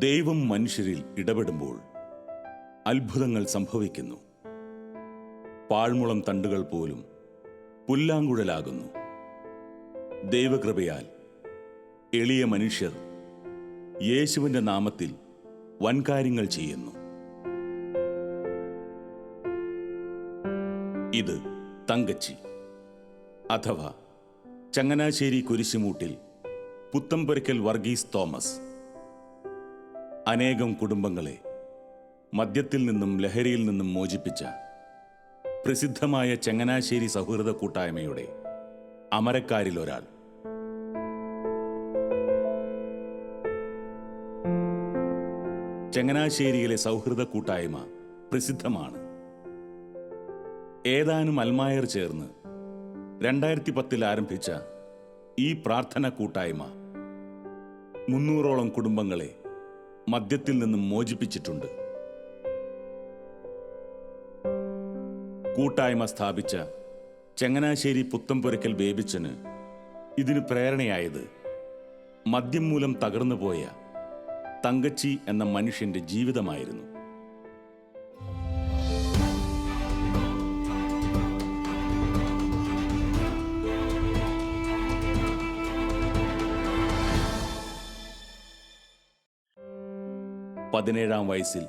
ദൈവം മനുഷ്യരിൽ ഇടപെടുമ്പോൾ അത്ഭുതങ്ങൾ സംഭവിക്കുന്നു. പാഴ്മുളം തണ്ടുകൾ പോലും പുല്ലാങ്കുഴലാകുന്നു. ദൈവകൃപയാൽ എളിയ മനുഷ്യർ യേശുവിൻ്റെ നാമത്തിൽ വൻകാര്യങ്ങൾ ചെയ്യുന്നു. ഇത് തങ്കച്ചി അഥവാ ചങ്ങനാശ്ശേരി കുരിശുമൂട്ടിൽ പുത്തമ്പുരയ്ക്കൽ വർഗീസ് തോമസ്. അനേകം കുടുംബങ്ങളെ മദ്യത്തിൽ നിന്നും ലഹരിയിൽ നിന്നും മോചിപ്പിച്ച പ്രസിദ്ധമായ ചങ്ങനാശ്ശേരി സൗഹൃദ കൂട്ടായ്മയുടെ അമരക്കാരിലൊരാൾ. ചങ്ങനാശ്ശേരിയിലെ സൗഹൃദ കൂട്ടായ്മ പ്രസിദ്ധമാണ്. ഏതാനും അൽമായർ ചേർന്ന് 2010 ആരംഭിച്ച ഈ പ്രാർത്ഥന കൂട്ടായ്മ 300ഓളം കുടുംബങ്ങളെ മദ്യത്തിൽ നിന്നും മോചിപ്പിച്ചിട്ടുണ്ട്. കൂട്ടായ്മ സ്ഥാപിച്ച ചങ്ങനാശ്ശേരി പുത്തമ്പുരയ്ക്കൽ ബേബിച്ചന് ഇതിന് പ്രേരണയായത് മദ്യം മൂലം തകർന്നുപോയ തങ്കച്ചി എന്ന മനുഷ്യന്റെ ജീവിതമായിരുന്നു. പതിനേഴാം വയസ്സിൽ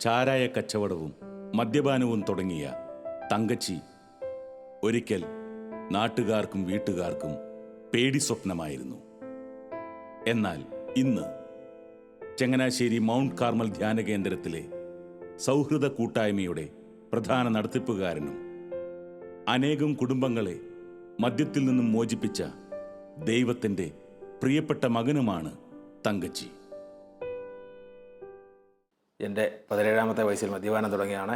ചാരായ കച്ചവടവും മദ്യപാനവും തുടങ്ങിയ തങ്കച്ചി ഒരിക്കൽ നാട്ടുകാർക്കും വീട്ടുകാർക്കും പേടി സ്വപ്നമായിരുന്നു. എന്നാൽ ഇന്ന് ചങ്ങനാശ്ശേരി മൗണ്ട് കാർമൽ ധ്യാന കേന്ദ്രത്തിലെ സൗഹൃദ കൂട്ടായ്മയുടെ പ്രധാന നടത്തിപ്പുകാരനും അനേകം കുടുംബങ്ങളെ മദ്യത്തിൽ നിന്നും മോചിപ്പിച്ച ദൈവത്തിൻ്റെ പ്രിയപ്പെട്ട മകനുമാണ് തങ്കച്ചി. എൻ്റെ 17ാമത്തെ വയസ്സിൽ മദ്യപാനം തുടങ്ങിയാണ്.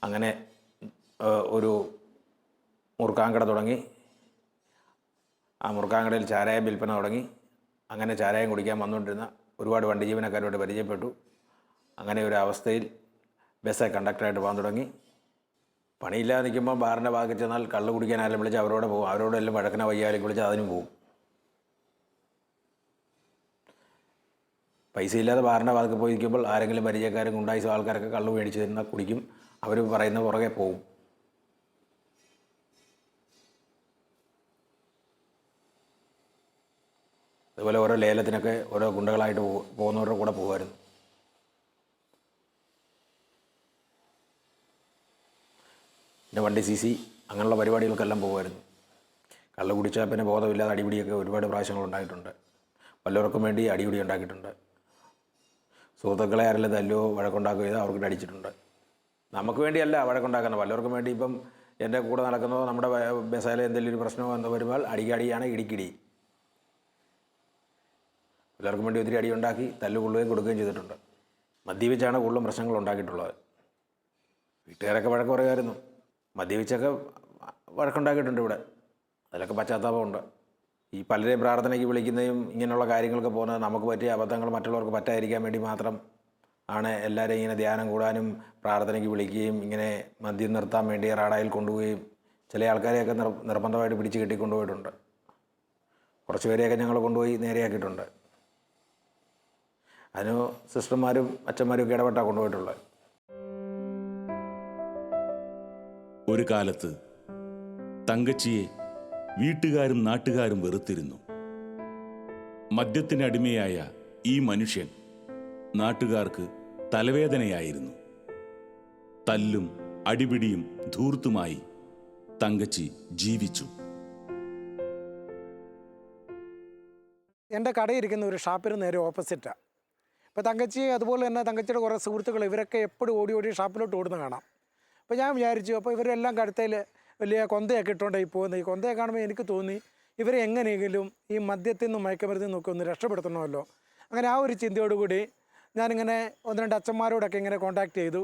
അങ്ങനെ ഒരു മുറുക്കാങ്കട തുടങ്ങി. ആ മുറുക്കാങ്കടയിൽ ചാരായം വിൽപ്പന തുടങ്ങി. അങ്ങനെ ചാരായം കുടിക്കാൻ വന്നുകൊണ്ടിരുന്ന ഒരുപാട് വണ്ടി ജീവനക്കാരോട് പരിചയപ്പെട്ടു. അങ്ങനെ ഒരു അവസ്ഥയിൽ ബസ്സെ കണ്ടക്ടറായിട്ട് പോകാൻ തുടങ്ങി. പണിയില്ലാതെ നിൽക്കുമ്പോൾ ബാറിൻ്റെ ഭാഗത്ത് ചെന്നാൽ കള്ള് കുടിക്കാനായാലും വിളിച്ച് അവരോട് പോകും. അവരോടെല്ലാം വഴക്കന വയ്യാലും വിളിച്ച് അതിനും പോകും. പൈസ ഇല്ലാതെ ബാറിൻ്റെ ഭാഗത്ത് പോയി നിൽക്കുമ്പോൾ ആരെങ്കിലും പരിചയക്കാരും ഗുണ്ടായിസോ ആൾക്കാരൊക്കെ കള്ള് മേടിച്ച് തരുന്ന കുടിക്കും. അവർ പറയുന്ന പുറകെ പോകും. അതുപോലെ ഓരോ ലേലത്തിനൊക്കെ ഓരോ ഗുണ്ടകളായിട്ട് പോകുന്നവരുടെ കൂടെ പോകുമായിരുന്നു. പിന്നെ വണ്ടി CC അങ്ങനെയുള്ള പരിപാടികൾക്കെല്ലാം പോകുമായിരുന്നു. കള്ള് കുടിച്ചാൽ പിന്നെ ബോധമില്ലാതെ അടിപിടിയൊക്കെ ഒരുപാട് പ്രാവശ്യങ്ങൾ ഉണ്ടായിട്ടുണ്ട്. വല്ലവർക്കും വേണ്ടി അടിപിടി ഉണ്ടാക്കിയിട്ടുണ്ട്. സുഹൃത്തുക്കളെ ആരെല്ലാം തല്ലോ വഴക്കുണ്ടാക്കുക ചെയ്താൽ അവർക്ക് അടിച്ചിട്ടുണ്ട്. നമുക്ക് വേണ്ടിയല്ല വഴക്കുണ്ടാക്കുന്നത്, വല്ലവർക്കും വേണ്ടി. ഇപ്പം എൻ്റെ കൂടെ നടക്കുന്നതോ നമ്മുടെ ബസ്സിൽ എന്തെങ്കിലും ഒരു പ്രശ്നമോ എന്ന് വരുമ്പോൾ അടിക്കടിയാണ് ഇടിക്കിടി. എല്ലാവർക്കും വേണ്ടി ഒത്തിരി അടിയുണ്ടാക്കി തല്ലുകൊള്ളുകയും കൊടുക്കുകയും ചെയ്തിട്ടുണ്ട്. മദ്യപിച്ചാണ് കൂടുതലും പ്രശ്നങ്ങൾ ഉണ്ടാക്കിയിട്ടുള്ളത്. വീട്ടുകാരൊക്കെ വഴക്ക് പറയുമായിരുന്നു. മദ്യപിച്ചൊക്കെ വഴക്കുണ്ടാക്കിയിട്ടുണ്ട് ഇവിടെ. അതിലൊക്കെ പശ്ചാത്താപമുണ്ട്. ഈ പലരെയും പ്രാർത്ഥനയ്ക്ക് വിളിക്കുന്നതും ഇങ്ങനെയുള്ള കാര്യങ്ങൾക്ക് പോകുന്നത് നമുക്ക് പറ്റിയ അബദ്ധങ്ങൾ മറ്റുള്ളവർക്ക് പറ്റാതിരിക്കാൻ വേണ്ടി മാത്രം ആണ്. എല്ലാവരെയും ഇങ്ങനെ ധ്യാനം കൂടാനും പ്രാർത്ഥനയ്ക്ക് വിളിക്കുകയും ഇങ്ങനെ മദ്യം നിർത്താൻ വേണ്ടി റാഡായിൽ കൊണ്ടുപോവുകയും ചില ആൾക്കാരെയൊക്കെ നിർബന്ധമായിട്ട് പിടിച്ച് കെട്ടിക്കൊണ്ടുപോയിട്ടുണ്ട്. കുറച്ച് പേരെയൊക്കെ ഞങ്ങൾ കൊണ്ടുപോയി നേരെയാക്കിയിട്ടുണ്ട്. അതിന് സിസ്റ്റർമാരും അച്ഛന്മാരും ഒക്കെ ഇടപെട്ടാണ് കൊണ്ടുപോയിട്ടുള്ളത്. ഒരു കാലത്ത് തങ്കച്ചിയെ വീട്ടുകാരും നാട്ടുകാരും വെറുത്തിരുന്നു. മദ്യത്തിന് അടിമയായ ഈ മനുഷ്യൻ നാട്ടുകാർക്ക് തലവേദനയായിരുന്നു. തല്ലും അടിപിടിയും ധൂർത്തുമായി തങ്കച്ചി ജീവിച്ചു. എൻ്റെ കടയിരിക്കുന്ന ഒരു ഷാപ്പിന് നേരെ ഓപ്പോസിറ്റാണ്. ഇപ്പോൾ തങ്കച്ചി അതുപോലെ തന്നെ തങ്കച്ചിയുടെ കുറേ സുഹൃത്തുക്കൾ ഇവരൊക്കെ എപ്പോഴും ഓടി ഓടി ഷാപ്പിലോട്ട് ഓടുന്ന കാണാം. അപ്പോൾ ഞാൻ വിചാരിച്ചു, അപ്പോൾ ഇവരെല്ലാം കഴുത്തയിൽ വലിയ കൊന്തയൊക്കെ ഇട്ടുകൊണ്ടായി പോകുന്നത്. ഈ കൊന്തയെ കാണുമ്പോൾ എനിക്ക് തോന്നി ഇവരെ എങ്ങനെയെങ്കിലും ഈ മദ്യത്തിൽ നിന്നും മയക്കുമരുന്നിൽ നിന്നൊക്കെ ഒന്ന് രക്ഷപ്പെടുത്തണമല്ലോ. അങ്ങനെ ആ ഒരു ചിന്തയോടുകൂടി ഞാനിങ്ങനെ 1-2 അച്ഛന്മാരോടൊക്കെ ഇങ്ങനെ കോൺടാക്ട് ചെയ്തു.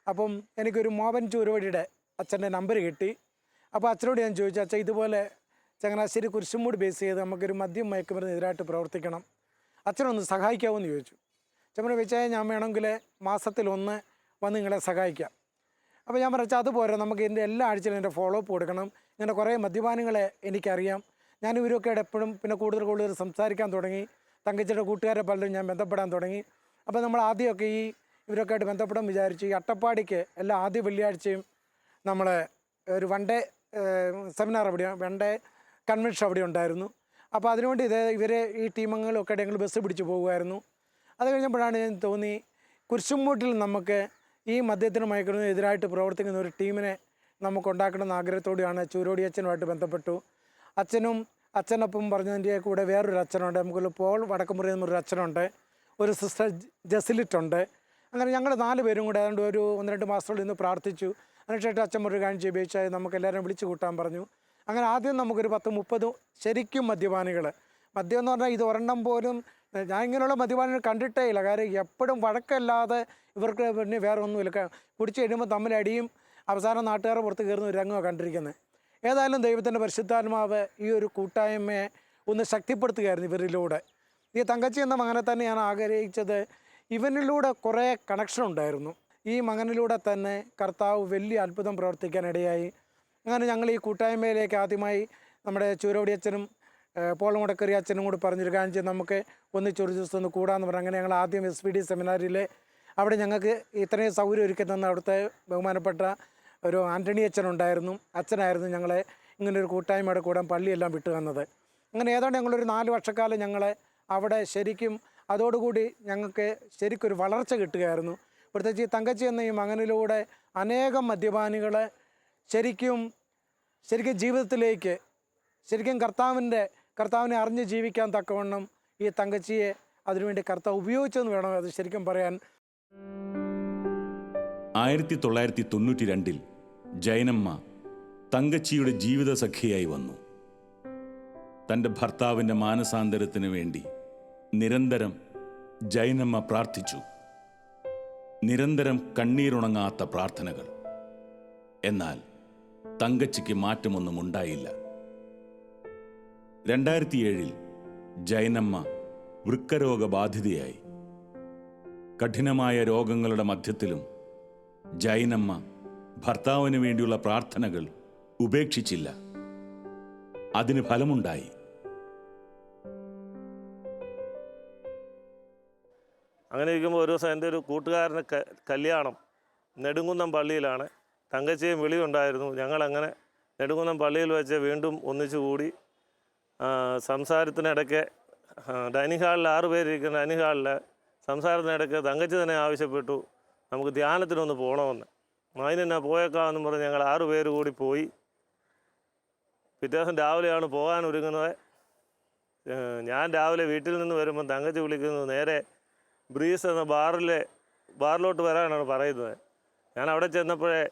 അപ്പം എനിക്കൊരു മോഹൻ ചൂരുവടിയുടെ അച്ഛൻ്റെ നമ്പർ കിട്ടി. അപ്പോൾ അച്ഛനോട് ഞാൻ ചോദിച്ചു, അച്ഛൻ ഇതുപോലെ ചങ്ങനാശ്ശേരി കുരിശുമൂട് ബേസ് ചെയ്ത് നമുക്കൊരു മദ്യം മയക്കുമരുന്നിനെതിരായിട്ട് പ്രവർത്തിക്കണം, അച്ഛനൊന്ന് സഹായിക്കാമോ എന്ന് ചോദിച്ചു. അച്ഛനെ വെച്ചാൽ ഞാൻ വേണമെങ്കിൽ മാസത്തിൽ1 വന്ന് നിങ്ങളെ സഹായിക്കാം. അപ്പോൾ ഞാൻ പറഞ്ഞാൽ അതുപോലെ നമുക്ക് എൻ്റെ എല്ലാ ആഴ്ചയിലും എൻ്റെ ഫോളോ അപ്പ് കൊടുക്കണം. ഇങ്ങനെ കുറേ മദ്യപാനങ്ങളെ എനിക്കറിയാം. ഞാൻ ഇവരൊക്കെ എപ്പോഴും പിന്നെ കൂടുതൽ സംസാരിക്കാൻ തുടങ്ങി. തങ്കച്ചിയുടെ കൂട്ടുകാരെ പലരും ഞാൻ ബന്ധപ്പെടാൻ തുടങ്ങി. അപ്പോൾ നമ്മൾ ആദ്യമൊക്കെ ഇവരൊക്കെ ആയിട്ട് ബന്ധപ്പെടാൻ വിചാരിച്ചു. ഈ അട്ടപ്പാടിക്ക് എല്ലാ ആദ്യ വെള്ളിയാഴ്ചയും നമ്മൾ ഒരു വൺ ഡേ സെമിനാർ അവിടെ, വൺ ഡേ കൺവെൻഷൻ അവിടെ ഉണ്ടായിരുന്നു. അപ്പോൾ അതിനുവേണ്ടി ഇവരെ ഈ ടീമംഗങ്ങളൊക്കെ ഞങ്ങൾ ബസ് പിടിച്ച് പോകുമായിരുന്നു. അത് കഴിഞ്ഞപ്പോഴാണ് ഞാൻ തോന്നി കുരിശുമൂട്ടിൽ നമുക്ക് ഈ മദ്യത്തിനും മയക്കുന്നതിനും എതിരായിട്ട് പ്രവർത്തിക്കുന്ന ഒരു ടീമിനെ നമുക്ക് ഉണ്ടാക്കണമെന്ന ആഗ്രഹത്തോടെയാണ് ചൂരോടി അച്ഛനുമായിട്ട് ബന്ധപ്പെട്ടു. അച്ഛനൊപ്പം പറഞ്ഞതിൻ്റെ കൂടെ വേറൊരു അച്ഛനുണ്ട്, നമുക്കൊരു പോൾ വടക്കുമുറി എന്നൊരു അച്ഛനുണ്ട്, ഒരു സിസ്റ്റർ ജസിലിറ്റുണ്ട്. അങ്ങനെ ഞങ്ങൾ 4 പേരും കൂടെ ഏതാണ്ട് ഒരു 1-2 മാസത്തോളം ഇന്ന് പ്രാർത്ഥിച്ചു. അതിനുശേഷം അച്ഛൻ ഒരു കാര്യം ഉപയോഗിച്ചാൽ നമുക്ക് എല്ലാവരും വിളിച്ചു കൂട്ടാൻ പറഞ്ഞു. അങ്ങനെ ആദ്യം നമുക്കൊരു 10-30 ശരിക്കും മദ്യപാനികൾ. മദ്യം എന്ന് പറഞ്ഞാൽ ഇത് ഒരെണ്ണം പോലും ഞാൻ ഇങ്ങനെയുള്ള മദ്യപാനികൾ കണ്ടിട്ടേ ഇല്ല. കാര്യം എപ്പോഴും വഴക്കല്ലാതെ ഇവർക്ക് പിന്നെ വേറെ ഒന്നുമില്ല. കുടിച്ച് കഴിയുമ്പോൾ തമ്മിലടിയും അവസാനം നാട്ടുകാരെ പുറത്ത് കയറുന്ന ഒരു രംഗമാണ് കണ്ടിരിക്കുന്നത്. ഏതായാലും ദൈവത്തിൻ്റെ പരിശുദ്ധാത്മാവ് ഈ ഒരു കൂട്ടായ്മയെ ഒന്ന് ശക്തിപ്പെടുത്തുകയായിരുന്നു ഇവരിലൂടെ. ഈ തങ്കച്ചി എന്ന മകനെ തന്നെ ഞാൻ ആഗ്രഹിച്ചത് ഇവനിലൂടെ കുറേ കണക്ഷൻ ഉണ്ടായിരുന്നു. ഈ മകനിലൂടെ തന്നെ കർത്താവ് വലിയ അത്ഭുതം പ്രവർത്തിക്കാനിടയായി. അങ്ങനെ ഞങ്ങൾ ഈ കൂട്ടായ്മയിലേക്ക് ആദ്യമായി നമ്മുടെ ചൂരോടി അച്ഛനും പോൾ മുടക്കറി അച്ഛനും കൂടി പറഞ്ഞൊരു കാര്യം ചെയ്ത് നമുക്ക് ഒന്നിച്ചൊരു ദിവസം ഒന്ന് കൂടാമെന്ന് പറഞ്ഞു. അങ്ങനെ ഞങ്ങൾ ആദ്യം SPD സെമിനാറിൽ അവിടെ ഞങ്ങൾക്ക് ഇത്രയും സൗകര്യം ഒരുക്കി തന്ന അവിടുത്തെ ബഹുമാനപ്പെട്ട ഒരു ആൻ്റണി അച്ഛനുണ്ടായിരുന്നു. അച്ഛനായിരുന്നു ഞങ്ങളെ ഇങ്ങനൊരു കൂട്ടായ്മയുടെ കൂടാൻ പള്ളിയെല്ലാം വിട്ടു തന്നത്. അങ്ങനെ ഏതാണ്ട് ഞങ്ങളൊരു 4 വർഷക്കാലം ഞങ്ങളെ അവിടെ ശരിക്കും അതോടുകൂടി ഞങ്ങൾക്ക് ശരിക്കൊരു വളർച്ച കിട്ടുകയായിരുന്നു. പ്രത്യേകിച്ച് ഈ തങ്കച്ചി എന്ന ഈ മകനിലൂടെ അനേകം മദ്യപാനികളെ ശരിക്കും ജീവിതത്തിലേക്ക് ശരിക്കും കർത്താവിനെ അറിഞ്ഞ് ജീവിക്കാൻ തക്കവണ്ണം ഈ തങ്കച്ചിയെ അതിനുവേണ്ടി കർത്താവ് ഉപയോഗിച്ചെന്ന് വേണം അത് ശരിക്കും പറയാൻ. 1992 ജൈനമ്മ തങ്കച്ചിയുടെ ജീവിത സഖിയായി വന്നു. തൻ്റെ ഭർത്താവിൻ്റെ മാനസാന്തരത്തിന് വേണ്ടി നിരന്തരം ജൈനമ്മ പ്രാർത്ഥിച്ചു. നിരന്തരം കണ്ണീരുണങ്ങാത്ത പ്രാർത്ഥനകൾ. എന്നാൽ തങ്കച്ചിക്ക് മാറ്റമൊന്നും ഉണ്ടായില്ല. 2007 ജൈനമ്മ വൃക്കരോഗബാധിതയായി. കഠിനമായ രോഗങ്ങളുടെ മധ്യത്തിലും ജൈനമ്മ ഭർത്താവിന് വേണ്ടിയുള്ള പ്രാർത്ഥനകൾ ഉപേക്ഷിച്ചില്ല. അതിന് ഫലമുണ്ടായി. അങ്ങനെ ഇരിക്കുമ്പോൾ ഒരു ദിവസം എൻ്റെ ഒരു കൂട്ടുകാരന് കല്യാണം നെടുങ്കുന്നം പള്ളിയിലാണ്. തങ്കച്ചിയും വിളിയുണ്ടായിരുന്നു. ഞങ്ങളങ്ങനെ നെടുങ്കുന്നം പള്ളിയിൽ വെച്ച് വീണ്ടും ഒന്നിച്ചു കൂടി. സംസാരത്തിനിടയ്ക്ക് ഡൈനിങ് ഹാളിൽ 6 പേരിരിക്കുന്ന ഡൈനിങ് ഹാളിൽ സംസാരത്തിനിടയ്ക്ക് തങ്കച്ചി തന്നെ ആവശ്യപ്പെട്ടു നമുക്ക് ധ്യാനത്തിനൊന്ന് പോകണമെന്ന്. അതിനെന്നാ പോയേക്കാമെന്ന് പറഞ്ഞ് ഞങ്ങൾ 6 പേര് കൂടി പോയി. പിറ്റേ ദിവസം രാവിലെയാണ് പോകാൻ ഒരുങ്ങുന്നത്. ഞാൻ രാവിലെ വീട്ടിൽ നിന്ന് വരുമ്പോൾ തങ്കച്ചി വിളിക്കുന്നത് നേരെ ബ്രീസ് എന്ന ബാറിലോട്ട് വരാനാണ് പറയുന്നത്. ഞാൻ അവിടെ ചെന്നപ്പോഴേ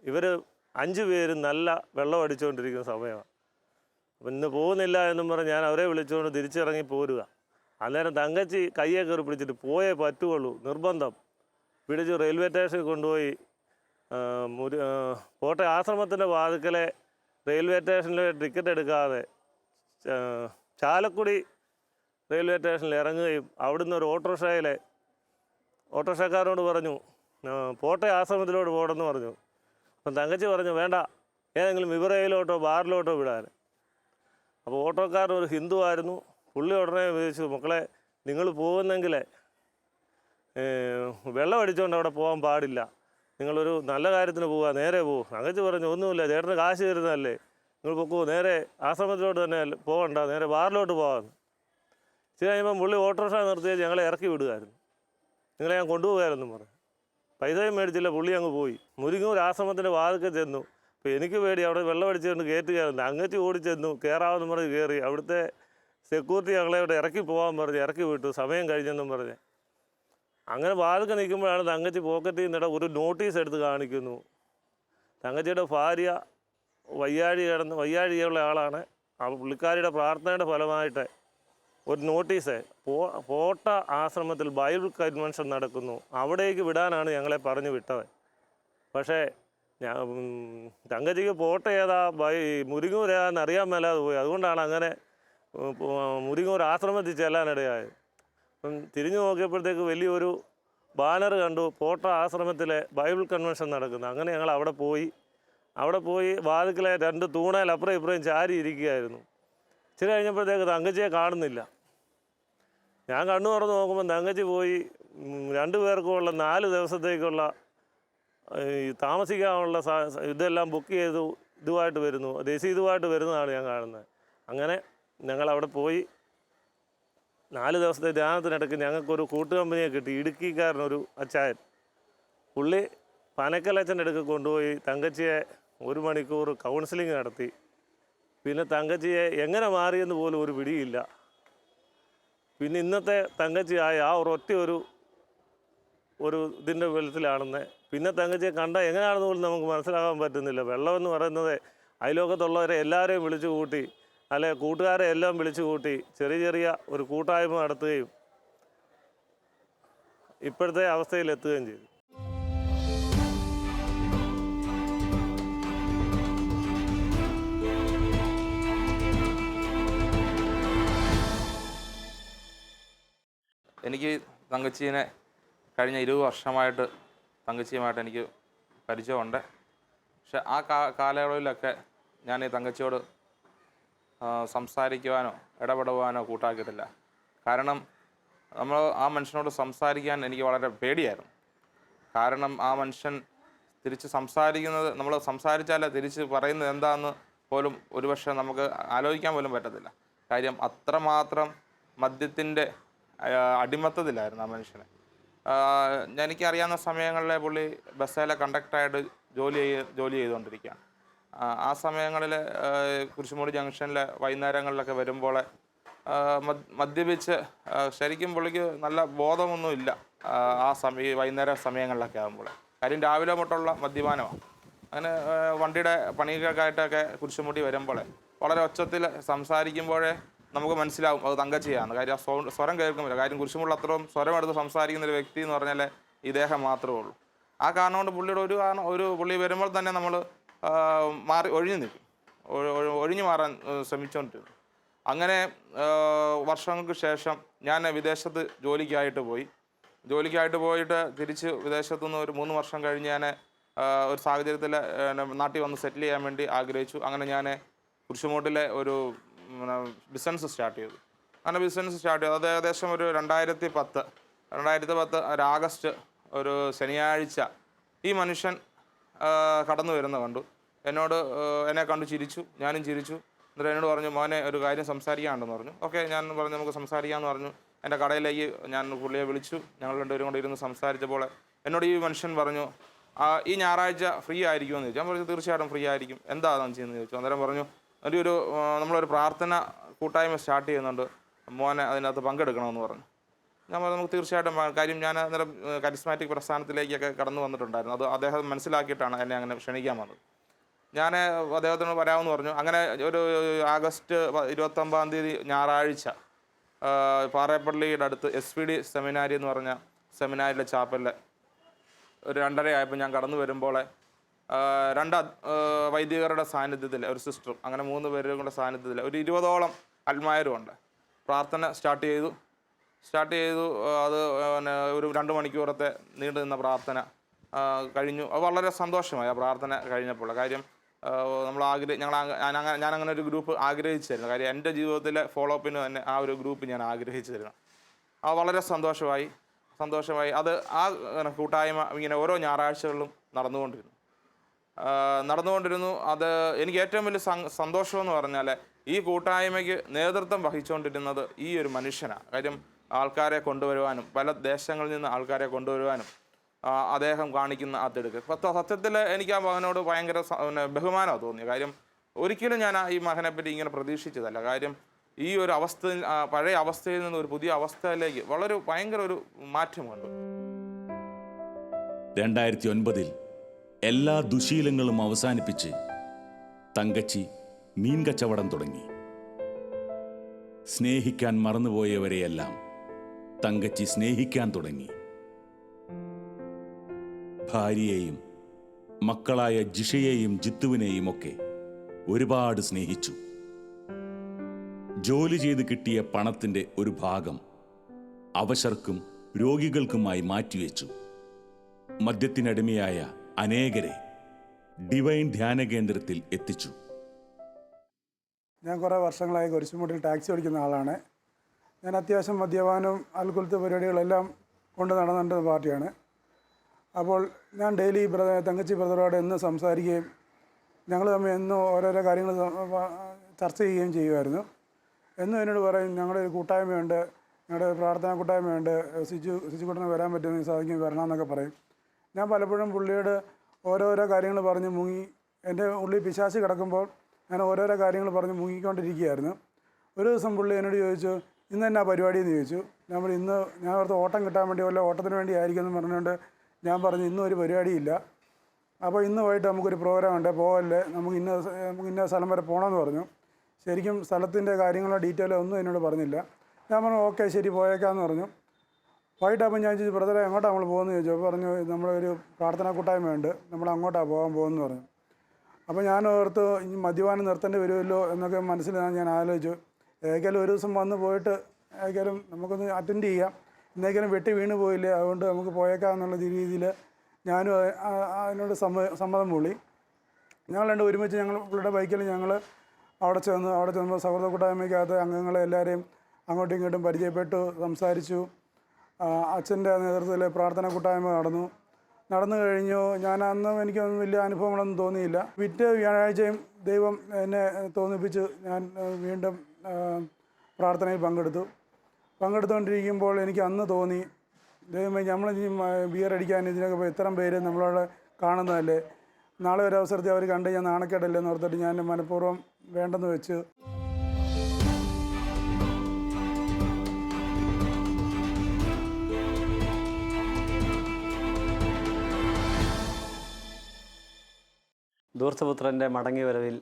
ഇവർ 5 പേരും നല്ല വെള്ളം അടിച്ചുകൊണ്ടിരിക്കുന്ന സമയമാണ്. അപ്പം ഇന്ന് പോകുന്നില്ല എന്നും പറഞ്ഞ് ഞാൻ അവരെ വിളിച്ചുകൊണ്ട് തിരിച്ചിറങ്ങി പോരുക. അന്നേരം തങ്കച്ചി കയ്യെ കയറി പിടിച്ചിട്ട് പോയേ പറ്റുള്ളൂ, നിർബന്ധം പിടിച്ച് റെയിൽവേ സ്റ്റേഷനിൽ കൊണ്ടുപോയി കോട്ടയം ആശ്രമത്തിൻ്റെ വാതിക്കലെ റെയിൽവേ സ്റ്റേഷനിൽ ടിക്കറ്റ് എടുക്കാതെ ചാലക്കുടി റെയിൽവേ സ്റ്റേഷനിൽ ഇറങ്ങുകയും അവിടുന്ന് ഒരു ഓട്ടോറിക്ഷക്കാരോട് പറഞ്ഞു കോട്ടയം ആശ്രമത്തിലോട്ട് പോകണമെന്ന് പറഞ്ഞു. അപ്പം തങ്കച്ചി പറഞ്ഞു വേണ്ട, ഏതെങ്കിലും വിവരയിലോട്ടോ ബാറിലോട്ടോ വിടാൻ. അപ്പോൾ ഓട്ടോക്കാരൻ ഒരു ഹിന്ദു ആയിരുന്നു. പുള്ളി ഉടനെ വിളിച്ചു, മക്കളെ നിങ്ങൾ പോകുന്നെങ്കിൽ വെള്ളം അടിച്ചുകൊണ്ട് അവിടെ പോകാൻ പാടില്ല, നിങ്ങളൊരു നല്ല കാര്യത്തിന് പോവുക, നേരെ പോകും. തങ്കച്ചി പറഞ്ഞു ഒന്നുമില്ല, ചേട്ടന് കാശ് തരുന്നതല്ലേ, നിങ്ങൾ പൊക്കോ, നേരെ ആശ്രമത്തിലോട്ട് തന്നെ പോകണ്ട, നേരെ ബാറിലോട്ട് പോകാമെന്ന്. ഇച്ചിരി കഴിയുമ്പം പുള്ളി ഓട്ടോറിക്ഷ നിർത്തിയത് ഞങ്ങളെ ഇറക്കി വിടുമായിരുന്നു. നിങ്ങളെ ഞാൻ കൊണ്ടുപോകാമെന്നും പറഞ്ഞു. പൈസയും മേടിച്ചില്ല, പുള്ളി അങ്ങ് പോയി. മുരിങ്ങൂർ ആശ്രമത്തിൻ്റെ വാതിൽക്കൽ ചെന്നു. അപ്പോൾ എനിക്ക് പേടി, അവിടെ വെള്ളം അടിച്ചുകൊണ്ട് കയറ്റുകയായിരുന്നു. അങ്ങച്ചി ഓടിച്ചെന്നു, കയറാമെന്ന് പറഞ്ഞ് കയറി. അവിടുത്തെ സെക്യൂരിറ്റി ഞങ്ങളെ ഇവിടെ ഇറക്കി പോകാൻ പറഞ്ഞ് ഇറക്കി വിട്ടു, സമയം കഴിഞ്ഞെന്നും പറഞ്ഞ്. അങ്ങനെ വാതിൽക്കൽ നിൽക്കുമ്പോഴാണ് തങ്കച്ചി പോക്കറ്റിൽ നിന്നിടെ ഒരു നോട്ടീസ് എടുത്ത് കാണിക്കുന്നു. തങ്കച്ചിയുടെ ഭാര്യ വയ്യാഴിയുള്ള ആളാണ്. ആ പുള്ളിക്കാരിയുടെ പ്രാർത്ഥനയുടെ ഫലമായിട്ട് ഒരു നോട്ടീസ് പോട്ട ആശ്രമത്തിൽ ബൈബിൾ കൺവെൻഷൻ നടക്കുന്നു, അവിടേക്ക് വിടാനാണ് ഞങ്ങളെ പറഞ്ഞു വിട്ടത്. പക്ഷേ തങ്കച്ചിക്ക് പോട്ട ഏതാ മുരിങ്ങൂർ ഏതാന്ന് അറിയാൻ മേലാതെ പോയി. അതുകൊണ്ടാണ് അങ്ങനെ മുരിങ്ങൂർ ആശ്രമത്തിൽ ചെല്ലാനിടയായത്. അപ്പം തിരിഞ്ഞു നോക്കിയപ്പോഴത്തേക്ക് വലിയൊരു ബാനർ കണ്ടു, പോട്ട ആശ്രമത്തിലെ ബൈബിൾ കൺവെൻഷൻ നടക്കുന്നു. അങ്ങനെ ഞങ്ങൾ അവിടെ പോയി വാതിക്കലെ 2 തൂണയിൽ അപ്പുറം ഇപ്പുറയും ചാരി ഇരിക്കുകയായിരുന്നു. ഇച്ചിരി കഴിഞ്ഞപ്പോഴത്തേക്ക് തങ്കച്ചിയെ കാണുന്നില്ല. ഞാൻ കണ്ണു തുറന്ന് നോക്കുമ്പോൾ തങ്കച്ചി പോയി 2 പേർക്കുമുള്ള 4 ദിവസത്തേക്കുള്ള ഈ താമസിക്കാനുള്ള ഇതെല്ലാം ബുക്ക് ചെയ്തു ഇതുമായിട്ട് വരുന്നു, രസീതുമായിട്ട് വരുന്നതാണ് ഞാൻ കാണുന്നത്. അങ്ങനെ ഞങ്ങൾ അവിടെ പോയി 4 ദിവസത്തെ ധ്യാനത്തിനിടയ്ക്ക് ഞങ്ങൾക്കൊരു കൂട്ടുകമ്പനിയെ കിട്ടി. ഇടുക്കിക്കാരനൊരു അച്ചായൻ, പുള്ളി പനക്കലച്ചൻ്റെ അടുക്ക് കൊണ്ടുപോയി തങ്കച്ചിയെ 1 മണിക്കൂർ കൗൺസിലിംഗ് നടത്തി. പിന്നെ തങ്കച്ചിയെ എങ്ങനെ മാറിയെന്ന് പോലും ഒരു പിടിയില്ല. പിന്നെ ഇന്നത്തെ തങ്കച്ചിയായ ആ ഒരൊറ്റ ഒരു ഇതിൻ്റെ ബലത്തിലാണെന്ന്. പിന്നെ തങ്കച്ചിയെ കണ്ട എങ്ങനെയാണെന്ന് പോലും നമുക്ക് മനസ്സിലാക്കാൻ പറ്റുന്നില്ല. വെള്ളമെന്ന് പറയുന്നത് അയലോക്കത്തുള്ളവരെ എല്ലാവരെയും വിളിച്ചു കൂട്ടി, അല്ലെ കൂട്ടുകാരെ എല്ലാം വിളിച്ചു കൂട്ടി ചെറിയ ഒരു കൂട്ടായ്മ നടത്തുകയും ഇപ്പോഴത്തെ അവസ്ഥയിലെത്തുകയും ചെയ്തു. എനിക്ക് തങ്കച്ചീനെ കഴിഞ്ഞ 20 വർഷമായിട്ട് തങ്കച്ചിയുമായിട്ട് എനിക്ക് പരിചയമുണ്ട്. പക്ഷെ ആ കാലയളവിലൊക്കെ ഞാൻ ഈ തങ്കച്ചിയോട് സംസാരിക്കുവാനോ ഇടപെടുവാനോ കൂട്ടാക്കിയിട്ടില്ല. കാരണം ആ മനുഷ്യനോട് സംസാരിക്കാൻ എനിക്ക് വളരെ പേടിയായിരുന്നു. കാരണം ആ മനുഷ്യൻ തിരിച്ച് സംസാരിക്കുന്നത്, നമ്മൾ സംസാരിച്ചാലേ തിരിച്ച് പറയുന്നത് എന്താണെന്ന് പോലും ഒരുപക്ഷെ നമുക്ക് ആലോചിക്കാൻ പോലും പറ്റത്തില്ല. കാര്യം അത്രമാത്രം മദ്യത്തിൻ്റെ അടിമത്തത്തിലായിരുന്നു ആ മനുഷ്യനെ. എനിക്കറിയാവുന്ന സമയങ്ങളിൽ പുള്ളി ബസ്സിലെ കണ്ടക്ടറായിട്ട് ജോലി ചെയ്തുകൊണ്ടിരിക്കുകയാണ്. ആ സമയങ്ങളിൽ കുരിശുമൂടി ജംഗ്ഷനിലെ വൈകുന്നേരങ്ങളിലൊക്കെ വരുമ്പോൾ മദ്യപിച്ച് ശരിക്കും പുള്ളിക്ക് നല്ല ബോധമൊന്നുമില്ല ഈ വൈകുന്നേര സമയങ്ങളിലൊക്കെ ആകുമ്പോൾ. കാര്യം രാവിലെ തൊട്ടുള്ള മദ്യപാനമാണ്. അങ്ങനെ വണ്ടിയുടെ പണികൾക്കായിട്ടൊക്കെ കുരിശുമൂടി വരുമ്പോൾ വളരെ ഒച്ചത്തിൽ സംസാരിക്കുമ്പോഴേ നമുക്ക് മനസ്സിലാവും അത് തങ്കച്ചിയാണ്. കാര്യം ആ സ്വരം കേൾക്കുന്നില്ല. കാര്യം കുരിശുമുള്ള അത്രയും സ്വരമെടുത്ത് സംസാരിക്കുന്ന ഒരു വ്യക്തി എന്ന് പറഞ്ഞാൽ ഇദ്ദേഹം മാത്രമേ ഉള്ളൂ. ആ കാരണം കൊണ്ട് പുള്ളിയുടെ പുള്ളി വരുമ്പോൾ തന്നെ നമ്മൾ ഒഴിഞ്ഞു മാറാൻ ശ്രമിച്ചുകൊണ്ടിരുന്നു. അങ്ങനെ വർഷങ്ങൾക്ക് ശേഷം ഞാൻ വിദേശത്ത് ജോലിക്കായിട്ട് പോയിട്ട് തിരിച്ച് വിദേശത്തുനിന്ന് ഒരു 3 വർഷം കഴിഞ്ഞ് ഞാൻ ഒരു സാഹചര്യത്തിൽ നാട്ടിൽ വന്ന് സെറ്റിൽ ചെയ്യാൻ വേണ്ടി ആഗ്രഹിച്ചു. അങ്ങനെ ഞാൻ കുരിശുമൂട്ടിലെ ഒരു ബിസിനസ് സ്റ്റാർട്ട് ചെയ്തു. അത് ഏകദേശം ഒരു 2010 ഒരു ആഗസ്റ്റ് ഒരു ശനിയാഴ്ച ഈ മനുഷ്യൻ കടന്നു വരുന്ന കണ്ടു. എന്നെ കണ്ടു ചിരിച്ചു, ഞാനും ചിരിച്ചു. എന്നിട്ട് എന്നോട് പറഞ്ഞു, മോനെ ഒരു കാര്യം സംസാരിക്കാനുണ്ടെന്ന് പറഞ്ഞു. ഓക്കെ, ഞാൻ പറഞ്ഞു നമുക്ക് സംസാരിക്കാമെന്ന് പറഞ്ഞു. എൻ്റെ കടയിലേക്ക് ഞാൻ പുള്ളിയെ വിളിച്ചു. ഞങ്ങൾ 2 പേരും കൂടെ ഇരുന്ന് സംസാരിച്ചപ്പോൾ എന്നോട് ഈ മനുഷ്യൻ പറഞ്ഞു, ഈ ഞായറാഴ്ച ഫ്രീ ആയിരിക്കുമെന്ന് ചോദിച്ചു. ഞാൻ പറഞ്ഞു തീർച്ചയായിട്ടും ഫ്രീ ആയിരിക്കും, എന്താണെന്ന് ചെയ്യുന്നത് ചോദിച്ചു. അന്നേരം പറഞ്ഞു നമ്മളൊരു പ്രാർത്ഥന കൂട്ടായ്മ സ്റ്റാർട്ട് ചെയ്യുന്നുണ്ട്, മോനെ അതിനകത്ത് പങ്കെടുക്കണമെന്ന് പറഞ്ഞു. ഞാൻ പറഞ്ഞു നമുക്ക് തീർച്ചയായിട്ടും. കാര്യം ഞാൻ അന്നേരം കരിസ്മാറ്റിക് പ്രസ്ഥാനത്തിലേക്കൊക്കെ കടന്നു വന്നിട്ടുണ്ടായിരുന്നു. അത് അദ്ദേഹം മനസ്സിലാക്കിയിട്ടാണ് എന്നെ അങ്ങനെ ക്ഷണിക്കാൻ വന്നത്. ഞാൻ അദ്ദേഹത്തിന് വരാമെന്ന് പറഞ്ഞു. അങ്ങനെ ഒരു ആഗസ്റ്റ് 29 തീയതി ഞായറാഴ്ച പാറേപ്പള്ളിയുടെ അടുത്ത് SVD സെമിനാരി എന്ന് പറഞ്ഞ സെമിനാരിലെ ചാപ്പലിൽ ഒരു 2:30 ആയപ്പോൾ ഞാൻ കടന്നു വരുമ്പോൾ 2 വൈദികരുടെ സാന്നിധ്യത്തിൽ, ഒരു സിസ്റ്ററും, അങ്ങനെ 3 പേരും കൂടെ സാന്നിധ്യത്തിൽ ഒരു 20ഓളം അൽമായരും ഉണ്ട്. പ്രാർത്ഥന സ്റ്റാർട്ട് ചെയ്തു. അത് ഒരു 2 മണിക്കൂറത്തെ നീണ്ടു നിന്ന പ്രാർത്ഥന കഴിഞ്ഞു. അത് വളരെ സന്തോഷമായി ആ പ്രാർത്ഥന കഴിഞ്ഞപ്പോൾ. കാര്യം ഞാനങ്ങനെ ഒരു ഗ്രൂപ്പ് ആഗ്രഹിച്ചിരുന്നു. കാര്യം എൻ്റെ ജീവിതത്തിലെ ഫോളോ അപ്പിന് തന്നെ ആ ഒരു ഗ്രൂപ്പ് ഞാൻ ആഗ്രഹിച്ചിരുന്നു. അത് വളരെ സന്തോഷമായി. അത് ആ കൂട്ടായ്മ ഇങ്ങനെ ഓരോ ഞായറാഴ്ചകളിലും നടന്നുകൊണ്ടിരുന്നു. അത് എനിക്ക് ഏറ്റവും വലിയ സന്തോഷമെന്ന് പറഞ്ഞാൽ ഈ കൂട്ടായ്മയ്ക്ക് നേതൃത്വം വഹിച്ചുകൊണ്ടിരുന്നത് ഈ ഒരു മനുഷ്യനാണ്. കാര്യം ആൾക്കാരെ കൊണ്ടുവരുവാനും പല ദേശങ്ങളിൽ നിന്ന് ആൾക്കാരെ കൊണ്ടുവരുവാനും അദ്ദേഹം കാണിക്കുന്ന ആ തിടുക്ക്. സത്യത്തിൽ എനിക്ക് ആ മകനോട് ഭയങ്കര ബഹുമാനമാണ് തോന്നിയത്. കാര്യം ഒരിക്കലും ഞാൻ ഈ മകനെപ്പറ്റി ഇങ്ങനെ പ്രതീക്ഷിച്ചതല്ല. കാര്യം ഈ ഒരു അവസ്ഥയിൽ, പഴയ അവസ്ഥയിൽ നിന്ന് ഒരു പുതിയ അവസ്ഥയിലേക്ക് ഭയങ്കര ഒരു മാറ്റം കണ്ടു. 2009 എല്ലാ ദുശീലങ്ങളും അവസാനിപ്പിച്ച് തങ്കച്ചി മീൻ കച്ചവടം തുടങ്ങി. സ്നേഹിക്കാൻ മറന്നുപോയവരെയെല്ലാം തങ്കച്ചി സ്നേഹിക്കാൻ തുടങ്ങി. ഭാര്യയെയും മക്കളായ ജിഷയെയും ജിത്തുവിനെയും ഒക്കെ ഒരുപാട് സ്നേഹിച്ചു. ജോലി ചെയ്ത് കിട്ടിയ പണത്തിൻ്റെ ഒരു ഭാഗം അവശർക്കും രോഗികൾക്കുമായി മാറ്റിവെച്ചു. മദ്യത്തിനടിമയായ അനേകരെ ഡിവൈൻ ധ്യാന കേന്ദ്രത്തിൽ എത്തിച്ചു. ഞാൻ കുറേ വർഷങ്ങളായി കുരിശുമൂട്ടിൽ ടാക്സി ഓടിക്കുന്ന ആളാണ്. ഞാൻ അത്യാവശ്യം മദ്യപാനവും ആൽക്കൊലത്തെ പരിപാടികളെല്ലാം കൊണ്ട് നടന്നിട്ടുള്ള പാർട്ടിയാണ്. അപ്പോൾ ഞാൻ ഡെയിലി തങ്കച്ചി ബ്രദറോട് എന്ന് സംസാരിക്കുകയും ഞങ്ങൾ തമ്മിൽ എന്നും ഓരോരോ കാര്യങ്ങൾ ചർച്ച ചെയ്യുകയും ചെയ്യുമായിരുന്നു. എന്നും എന്നോട് പറയും, ഞങ്ങളുടെ ഒരു കൂട്ടായ്മയുണ്ട്, ഞങ്ങളുടെ പ്രാർത്ഥനാ കൂട്ടായ്മയുണ്ട്, സിജുക്കുട്ടന് വരാൻ പറ്റുമെങ്കിൽ സാധിക്കും വരണമെന്നൊക്കെ പറയും. ഞാൻ പലപ്പോഴും പുള്ളിയോട് ഓരോരോ കാര്യങ്ങൾ പറഞ്ഞ് മുങ്ങി, എൻ്റെ ഉള്ളിൽ പിശാച് കിടക്കുമ്പോൾ ഞാൻ ഓരോരോ കാര്യങ്ങൾ പറഞ്ഞ് മുങ്ങിക്കൊണ്ടിരിക്കുകയായിരുന്നു. ഒരു ദിവസം പുള്ളി എന്നോട് ചോദിച്ചു, ഇന്ന് എന്നാ പരിപാടി എന്ന് ചോദിച്ചു. ഞാൻ ഓർത്ത് ഓട്ടം കിട്ടാൻ വേണ്ടി വല്ല ഓട്ടത്തിന് വേണ്ടി ആയിരിക്കും എന്ന് പറഞ്ഞുകൊണ്ട് ഞാൻ പറഞ്ഞു, ഇന്നും ഒരു പരിപാടിയില്ല, അപ്പോൾ ഇന്ന് പോയിട്ട് നമുക്കൊരു പ്രോഗ്രാം ഉണ്ട്, പോകല്ലേ, നമുക്ക് ഇന്ന സ്ഥലം വരെ പോകണമെന്ന് പറഞ്ഞു. ശരിക്കും സ്ഥലത്തിൻ്റെ കാര്യങ്ങളോ ഡീറ്റെയിലോ ഒന്നും എന്നോട് പറഞ്ഞില്ല. ഞാൻ പറഞ്ഞു ഓക്കെ ശരി പോയേക്കാമെന്ന് പറഞ്ഞു. പോയിട്ടപ്പോൾ ഞാൻ ചോദിച്ചു, ബ്രദറെ എങ്ങോട്ടാണ് നമ്മൾ പോകുന്നത് ചോദിച്ചു. അപ്പോൾ പറഞ്ഞു, നമ്മളൊരു പ്രാർത്ഥനാ കൂട്ടായ്മയുണ്ട്, നമ്മൾ അങ്ങോട്ടാണ് പോകാൻ പോകുമെന്ന് പറഞ്ഞു. അപ്പോൾ ഞാൻ ഓർത്ത് ഇനി മദ്യപാനം നിർത്തേണ്ടി വരുമല്ലോ എന്നൊക്കെ മനസ്സിൽ ഞാൻ ആലോചിച്ചു. ഏകലും ഒരു ദിവസം വന്ന് പോയിട്ട് ഏകലും നമുക്കൊന്ന് അറ്റൻഡ് ചെയ്യാം, എന്നേക്കലും വെട്ടി വീണ് പോയില്ലേ, അതുകൊണ്ട് നമുക്ക് പോയേക്കാം എന്നുള്ള രീതിയിൽ ഞാനും അതിനോട് സമ്മതം മൂളി. ഞങ്ങൾ രണ്ടും ഒരുമിച്ച് പുള്ളിയുടെ ബൈക്കിൽ ഞങ്ങൾ അവിടെ ചെന്നപ്പോൾ സൗഹൃദ കൂട്ടായ്മയ്ക്കകത്ത് അംഗങ്ങളെ എല്ലാവരെയും അങ്ങോട്ടും ഇങ്ങോട്ടും പരിചയപ്പെട്ടു, സംസാരിച്ചു. അച്ഛൻ്റെ നേതൃത്വത്തിൽ പ്രാർത്ഥന കൂട്ടായ്മ നടന്നു കഴിഞ്ഞു. ഞാൻ അന്നും എനിക്കൊന്നും വലിയ അനുഭവങ്ങളൊന്നും തോന്നിയില്ല. പിറ്റേ വ്യാഴാഴ്ചയും ദൈവം എന്നെ തോന്നിപ്പിച്ച് ഞാൻ വീണ്ടും പ്രാർത്ഥനയിൽ പങ്കെടുത്തുകൊണ്ടിരിക്കുമ്പോൾ എനിക്ക് അന്ന് തോന്നി, ദൈവമേ നമ്മൾ ഇനി ബിയർ അടിക്കാൻ ഇതിനൊക്കെ പോയി ഇത്രയും പേര് നമ്മളവിടെ കാണുന്നതല്ലേ, നാളെ ഒരു അവസരത്തിൽ അവർ കണ്ട് ഞാൻ നാണക്കേടല്ലേ എന്ന് ഓർത്തിട്ട് ഞാൻ മനഃപൂർവ്വം വേണ്ടെന്ന് വെച്ച്. ധൂർത്തപുത്രൻ്റെ മടങ്ങിവരവിൽ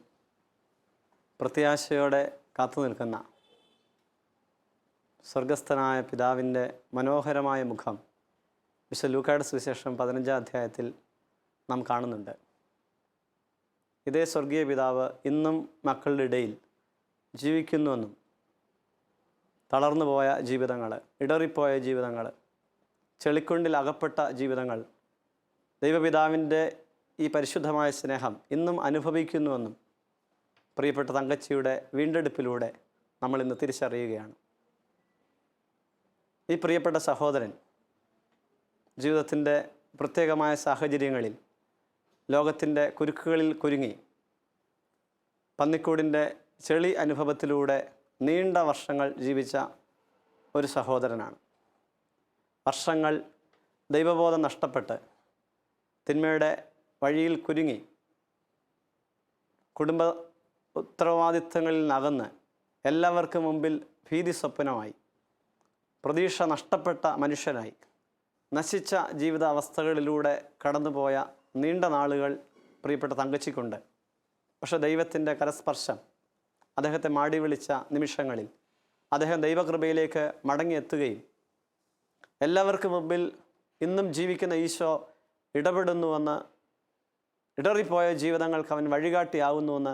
പ്രത്യാശയോടെ കാത്തു നിൽക്കുന്ന സ്വർഗസ്ഥനായ പിതാവിൻ്റെ മനോഹരമായ മുഖം വിശുദ്ധ ലൂക്കായുടെ സുവിശേഷം 15-ാം അധ്യായത്തിൽ നാം കാണുന്നുണ്ട്. ഇതേ സ്വർഗീയ പിതാവ് ഇന്നും മക്കളുടെ ഇടയിൽ ജീവിക്കുന്നുവെന്നും തളർന്നു പോയ ജീവിതങ്ങൾ, ഇടറിപ്പോയ ജീവിതങ്ങൾ, ചെളിക്കുണ്ടിൽ അകപ്പെട്ട ജീവിതങ്ങൾ ദൈവപിതാവിൻ്റെ ഈ പരിശുദ്ധമായ സ്നേഹം ഇന്നും അനുഭവിക്കുന്നുവെന്നും പ്രിയപ്പെട്ട തങ്കച്ചിയുടെ വീണ്ടെടുപ്പിലൂടെ നമ്മൾ ഇന്ന് തിരിച്ചറിയുകയാണ്. ഈ പ്രിയപ്പെട്ട സഹോദരൻ ജീവിതത്തിൻ്റെ പ്രത്യേകമായ സാഹചര്യങ്ങളിൽ ലോകത്തിൻ്റെ കുരുക്കുകളിൽ കുരുങ്ങി പന്നിക്കൂടിൻ്റെ ചെളി അനുഭവത്തിലൂടെ നീണ്ട വർഷങ്ങൾ ജീവിച്ച ഒരു സഹോദരനാണ്. വർഷങ്ങൾ ദൈവബോധം നഷ്ടപ്പെട്ട് തിന്മയുടെ വഴിയിൽ കുരുങ്ങി കുടുംബ ഉത്തരവാദിത്തങ്ങളിൽ നിന്നകന്ന് എല്ലാവർക്കും മുമ്പിൽ ഭീതി സ്വപ്നമായി പ്രതീക്ഷ നഷ്ടപ്പെട്ട മനുഷ്യനായി നശിച്ച ജീവിതാവസ്ഥകളിലൂടെ കടന്നുപോയ നീണ്ട നാളുകൾ പ്രിയപ്പെട്ട തങ്കച്ചിക്കുണ്ട്. പക്ഷേ ദൈവത്തിൻ്റെ കരസ്പർശം അദ്ദേഹത്തെ മാടി വിളിച്ച നിമിഷങ്ങളിൽ അദ്ദേഹം ദൈവകൃപയിലേക്ക് മടങ്ങിയെത്തുകയും എല്ലാവർക്കും മുമ്പിൽ ഇന്നും ജീവിക്കുന്ന ഈശോ ഇടപെടുന്നുവെന്ന്, ഇടറിപ്പോയ ജീവിതങ്ങൾക്ക് അവൻ വഴികാട്ടിയാവുന്നുവെന്ന്,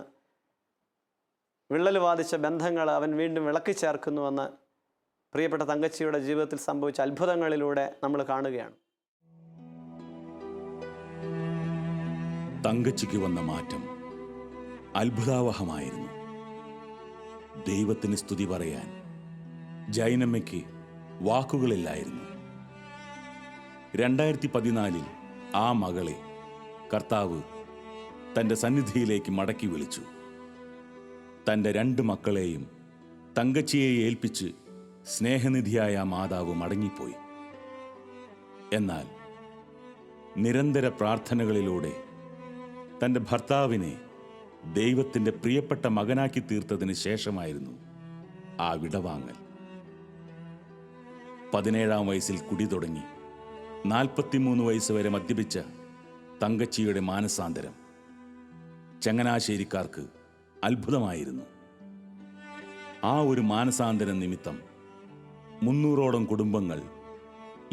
വിള്ളൽ ബാധിച്ച ബന്ധങ്ങൾ അവൻ വീണ്ടും വിളക്കി ചേർക്കുന്നുവെന്ന് പ്രിയപ്പെട്ട തങ്കച്ചിയുടെ ജീവിതത്തിൽ സംഭവിച്ച അത്ഭുതങ്ങളിലൂടെ നമ്മൾ കാണുകയാണ്. തങ്കച്ചിക്ക് വന്ന മാറ്റം അത്ഭുതാവഹമായിരുന്നു. ദൈവത്തിന് സ്തുതി പറയാൻ ജൈനമ്മയ്ക്ക് വാക്കുകളില്ലായിരുന്നു. 2014 ആ മകളെ കർത്താവ് തൻ്റെ സന്നിധിയിലേക്ക് മടക്കി വിളിച്ചു. തൻ്റെ 2 മക്കളെയും തങ്കച്ചിയെ ഏൽപ്പിച്ച് സ്നേഹനിധിയായ മാതാവ് മടങ്ങിപ്പോയി. എന്നാൽ നിരന്തര പ്രാർത്ഥനകളിലൂടെ തൻ്റെ ഭർത്താവിനെ ദൈവത്തിൻ്റെ പ്രിയപ്പെട്ട മകനാക്കി തീർത്തതിന് ശേഷമായിരുന്നു ആ വിടവാങ്ങൽ. 17-ാം വയസ്സിൽ കുടി തുടങ്ങി 43 വയസ്സ് വരെ മദ്യപിച്ച തങ്കച്ചിയുടെ മാനസാന്തരം ചങ്ങനാശ്ശേരിക്കാർക്ക് അത്ഭുതമായിരുന്നു. ആ ഒരു മാനസാന്തരം നിമിത്തം 300ഓളം കുടുംബങ്ങൾ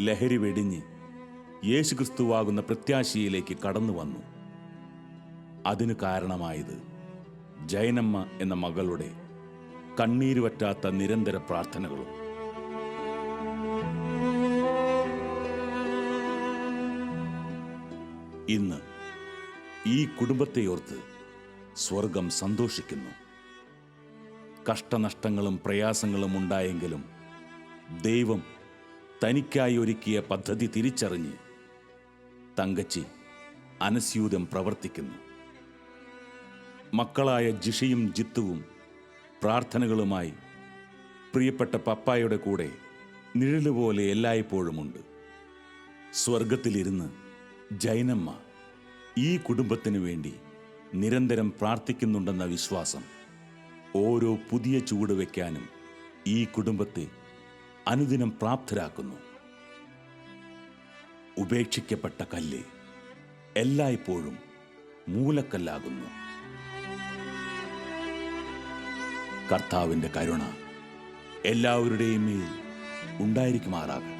ലഹരി വെടിഞ്ഞ് യേശുക്രിസ്തുവാകുന്ന പ്രത്യാശയിലേക്ക് കടന്നു വന്നു. അതിനു കാരണമായത് ജൈനമ്മ എന്ന മകളുടെ കണ്ണീരുവറ്റാത്ത നിരന്തര പ്രാർത്ഥനകളും. ഇന്ന് ഈ കുടുംബത്തെയോർത്ത് സ്വർഗം സന്തോഷിക്കുന്നു. കഷ്ടനഷ്ടങ്ങളും പ്രയാസങ്ങളും ഉണ്ടായെങ്കിലും ദൈവം തനിക്കായി ഒരുക്കിയ പദ്ധതി തിരിച്ചറിഞ്ഞ് തങ്കച്ചി അനസ്യൂതം പ്രവർത്തിക്കുന്നു. മക്കളായ ജിഷയും ജിത്തുവും പ്രാർത്ഥനകളുമായി പ്രിയപ്പെട്ട പപ്പായുടെ കൂടെ നിഴലുപോലെ എല്ലായ്പ്പോഴുമുണ്ട്. സ്വർഗത്തിലിരുന്ന് ജൈനമ്മ ഈ കുടുംബത്തിനു വേണ്ടി നിരന്തരം പ്രാർത്ഥിക്കുന്നുണ്ടെന്ന വിശ്വാസം ഓരോ പുതിയ ചുവട് വയ്ക്കാനും ഈ കുടുംബത്തെ അനുദിനം പ്രാപ്തരാക്കുന്നു. ഉപേക്ഷിക്കപ്പെട്ട കല്ല് എല്ലായ്പ്പോഴും മൂലക്കല്ലാകുന്നു. കർത്താവിൻ്റെ കരുണ എല്ലാവരുടെയും മേൽ ഉണ്ടായിരിക്കുമാറാകട്ടെ.